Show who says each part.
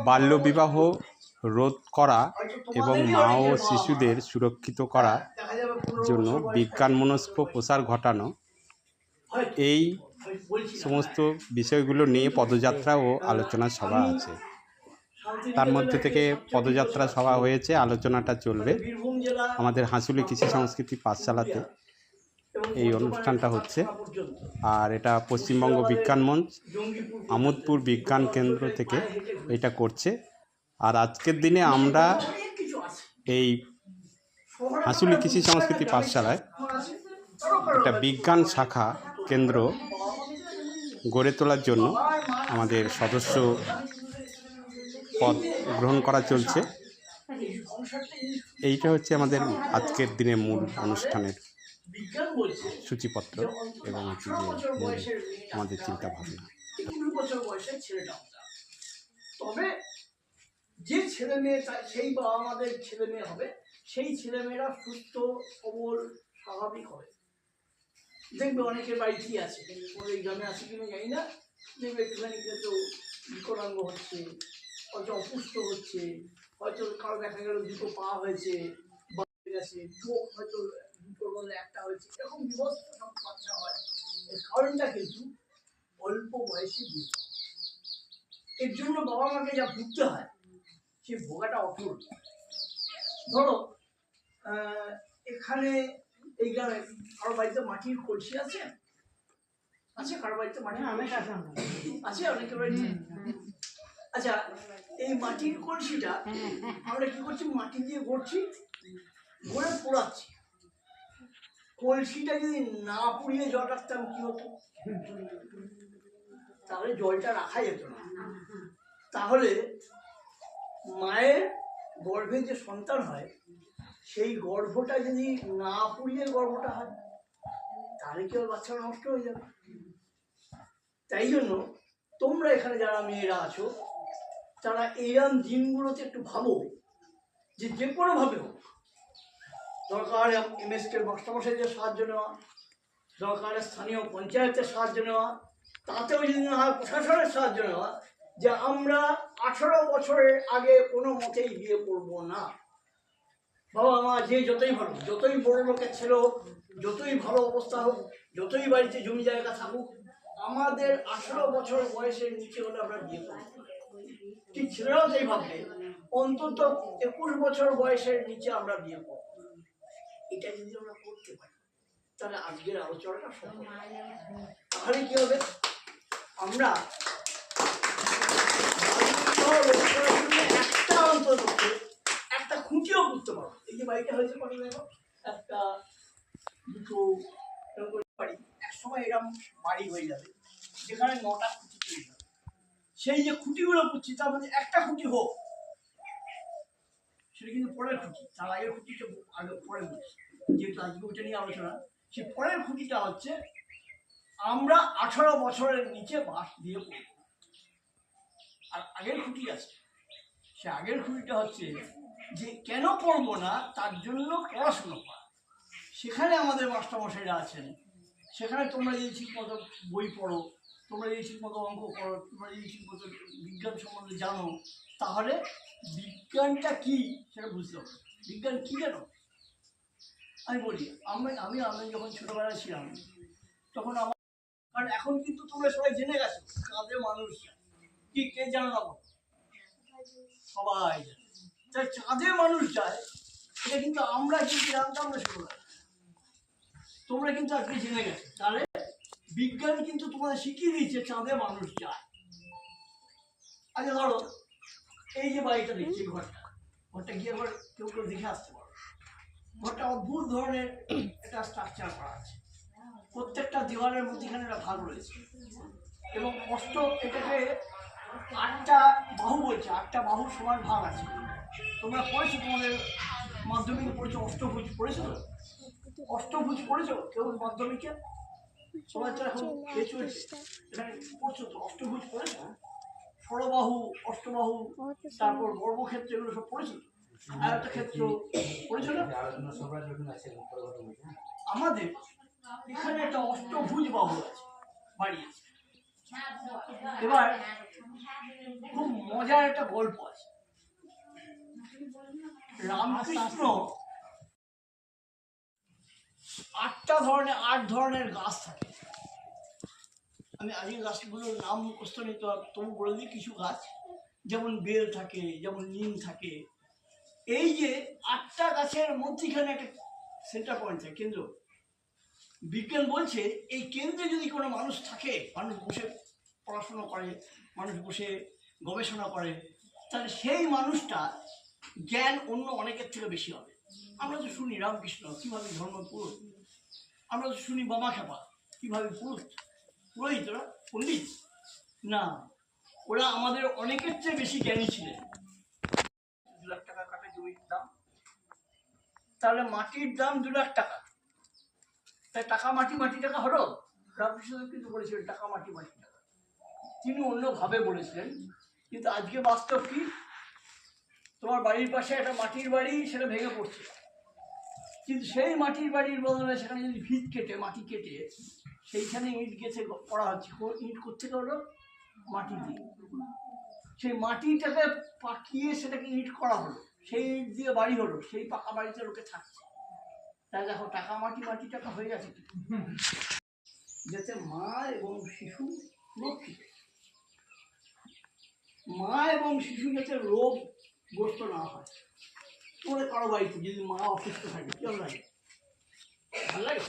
Speaker 1: বাল্যবিবাহ রোধ করা এবং মা ও শিশুদের সুরক্ষিত করার জন্য বিজ্ঞানমনস্ক প্রসার ঘটানো, এই সমস্ত বিষয়গুলো নিয়ে পদযাত্রা ও আলোচনা সভা আছে। তার মধ্যে থেকে পদযাত্রা সভা হয়েছে, আলোচনাটা চলবে আমাদের হাঁসুলি কৃষি সংস্কৃতি পাঠশালাতে এই অনুষ্ঠানটা হচ্ছে। আর এটা পশ্চিমবঙ্গ বিজ্ঞান মঞ্চ আমোদপুর বিজ্ঞান কেন্দ্র থেকে এটা করছে। আর আজকের দিনে আমরা এই হাঁসুলি কৃষি সংস্কৃতি পাঠশালায় একটা বিজ্ঞান শাখা কেন্দ্র গড়ে তোলার জন্য আমাদের সদস্য পদ গ্রহণ করা চলছে। এইটা হচ্ছে আমাদের আজকের দিনের মূল অনুষ্ঠানের সূচিপত্র এবং হচ্ছে যে আমাদের চিন্তা ভাবনা।
Speaker 2: তবে যে ছেলে মেয়ে সেই বাবা মাদের ছেলে মেয়ে হবে, সেই ছেলে মেয়েরা সুস্থ সবল স্বাভাবিক হবে। দেখবে অনেকের বাড়িতেই আছে, এই গ্রামে আছে কিনা জানি না, দেখবে একটুখানি হয়তো বিকলাঙ্গ হচ্ছে, হয়তো অপুষ্ট হচ্ছে, হয়তো কারো দেখা গেল দুটো পা হয়েছে, গেছে, চোখ হয়তো দুটোর বদলে একটা হয়েছে, এরকম বিভস্ত সব বাচ্চা হয়। এর কারণটা কিন্তু অল্প বয়সে বিয়ে। এর জন্য বাবা মাকে যা ভুগতে হয়, সে ভোগাটা অটুট। ধরো এখানে এই গ্রামে কারো বাড়িতে মাটির কলসি আছে, আছে কারো বাড়িতে মাটির আছে, অনেকের বাড়িতে। আচ্ছা, এই মাটির কলসিটা আমরা কি করছি, মাটি দিয়ে গড়ছি, গড়ে পোড়াচ্ছি। কলসিটা যদি না পুড়িয়ে জল রাখতাম কি হতো? তাহলে জলটা রাখা যেত না। তাহলে মায়ের গর্ভে যে সন্তান হয়, সেই গর্ভটা যদি না পুড়িয়ে গর্ভটা হয়, তাহলে কি ওর বাচ্চারা নষ্ট হয়ে যাবে। তাই জন্য তোমরা এখানে যারা মেয়েরা আছো, তারা এইরকম দিনগুলোতে একটু ভাবো যে যে কোনোভাবে হোক, দরকার এমএসকে মাস্টারমশাইদের সাহায্য নেওয়া, দরকার স্থানীয় পঞ্চায়েতের সাহায্য নেওয়া, তাতেও যদি না হয় প্রশাসনের সাহায্য নেওয়া, যে আমরা 18 বছরের আগে কোনো মতেই বিয়ে করবো না। বাবা মা যে যতই ভালো, যতই বড় লোকের ছেলে হোক, যতই ভালো অবস্থা হোক, যতই বাড়িতে জমি জায়গা থাকুক, আমাদের 18 বছর বয়সের নিচে হলে আমরা বিয়ে করবো। ঠিক ছেলেরাও তাই ভাববে, অন্তত 21 বছর বয়সের নিচে আমরা বিয়ে করবো। এটা যদি আমরা করতে পারি, তাহলে আজকের আলোচনাটা সফল। তাহলে কি হবে, আমরা একটা অন্তত একটা খুঁটিও করতে পারবো। এই যে বাড়িটা হয়েছে কত দেখো, একটা দুটো বাড়ি, এক সময় এরকম বাড়ি হয়ে যাবে যেখানে 9টা খুঁটি তৈরি হবে। সেই যে খুঁটিগুলো করছি, তার মধ্যে একটা খুঁটি হোক, সেটা কিন্তু পরের খুঁটি, তার আগের খুঁটিটা আগে পরে বলছি, যেহেতু আজকে ওইটা নিয়ে আলোচনা। সেই পরের খুঁটিটা হচ্ছে আমরা 18 বছরের নিচে বাস দিয়ে পড়ব। আর আগের খুঁটি আছে, সে আগের খুঁটিটা হচ্ছে যে কেন পড়বো না, তার জন্য পড়াশুনো করা। সেখানে আমাদের মাস্টারমশাইরা আছেন, সেখানে তোমরা যদি ঠিক মতো বই পড়ো, তোমরা যদি ঠিক মতো অঙ্ক করো, তোমরা যদি ঠিক মতো বিজ্ঞান সম্বন্ধে জানো, তাহলে বিজ্ঞানটা কি সেটা বুঝতে হবে। বিজ্ঞান কি জানো? আমি বলি, আমি যখন ছোটবেলায় ছিলাম, তখন আমার, কারণ এখন কিন্তু তোমরা সবাই জেনে গেছো কাজে মানুষ কি, কে জানো না? সবাই জানে। তাই চাঁদে মানুষ যায়, এটা কিন্তু আমরা কিন্তু জানতাম না ছোটবেলায়, তোমরা কিন্তু আজকে জেনে গেছো। তাহলে বিজ্ঞান কিন্তু তোমাদের শিখিয়ে দিচ্ছে চাঁদে মানুষ যায়। আচ্ছা ধরো এই যে বাড়িটা দেখছি, ঘরটা গিয়ে একবার কেউ কেউ দেখে আসতে পারো। ঘরটা অদ্ভুত ধরনের একটা স্ট্রাকচার করা আছে, প্রত্যেকটা দেওয়ালের মধ্যেখানে একটা ভাগ রয়েছে, এবং এটাকে 8টা বাহু বলছে, 8টা বাহুর সমান ভাগ আছে। তোমরা পড়েছো, তোমাদের মাধ্যমিকে পড়েছো, অষ্টভুজ পড়েছো? অষ্টভুজ পড়েছো কেউ মাধ্যমিকে? সবাই তো এখন চলছে, এখানে পড়ছো তো, অষ্টভুজ পড়েছো? ষড়বাহু, অষ্টবাহু, তারপর বর্গক্ষেত্র, এগুলো সব পড়েছো? আয়তক্ষেত্র পড়েছো না? আমাদের এখানে একটা অষ্টভুজ বাহু আছে, বাড়ি আছে। এবার খুব মজার একটা গল্প আছে। রামকৃষ্ণ 8 ধরনের গাছ থাকে। আমি আজকে গাছগুলোর নাম মুখস্থ নেই, তো তবু বলে দিই কিছু গাছ, যেমন বেল থাকে, যেমন নিম থাকে। এই যে 8টা গাছের মধ্যিখানে একটা সেন্টার পয়েন্ট থাকে, কেন্দ্র। বিজ্ঞান বলছে এই কেন্দ্রে যদি কোনো মানুষ থাকে, মানুষ বসে পড়াশোনা করে, মানুষ বসে গবেষণা করে, তাহলে সেই মানুষটা জ্ঞান অন্য অনেকের থেকে বেশি হবে। আমরা তো শুনি রামকৃষ্ণ কীভাবে ধর্ম পুরোহিত, আমরা তো শুনি বামা খেপা কীভাবে পুরোহিতরা পণ্ডিত না, ওরা আমাদের অনেকের চেয়ে বেশি জ্ঞানী ছিলেন। 2 লাখ টাকা কাটা জমির দাম, তাহলে মাটির দাম 2 লাখ টাকা, তাই টাকা মাটি টাকা হলো। রামকৃষ্ণ কিন্তু বলেছিলেন টাকা মাটি টাকা, তিনি অন্যভাবে বলেছিলেন। কিন্তু আজকে বাস্তব কি, তোমার বাড়ির পাশে একটা মাটির বাড়ি, সেটা ভেঙে পড়ছে, কিন্তু সেই মাটির বাড়ির বদলে সেখানে যদি ভিত কেটে, মাটি কেটে সেইখানে ইট গেছে করা হচ্ছে। ইট করতে হলো মাটি দিয়ে, সেই মাটিটাকে পাকিয়ে সেটাকে ইট করা হলো, সেই ইট দিয়ে বাড়ি হলো, সেই পাকা বাড়িতে লোকে থাকছে। তাই দেখো টাকা মাটি টাকা হয়ে গেছে, যাতে মা এবং শিশু রক্ষিত, মা এবং শিশু যাতে রোগগ্রস্ত না হয়। তোমাদের কারো বাড়িতে যদি মা অসুস্থ থাকে কেমন লাগে? ভালো লাগে?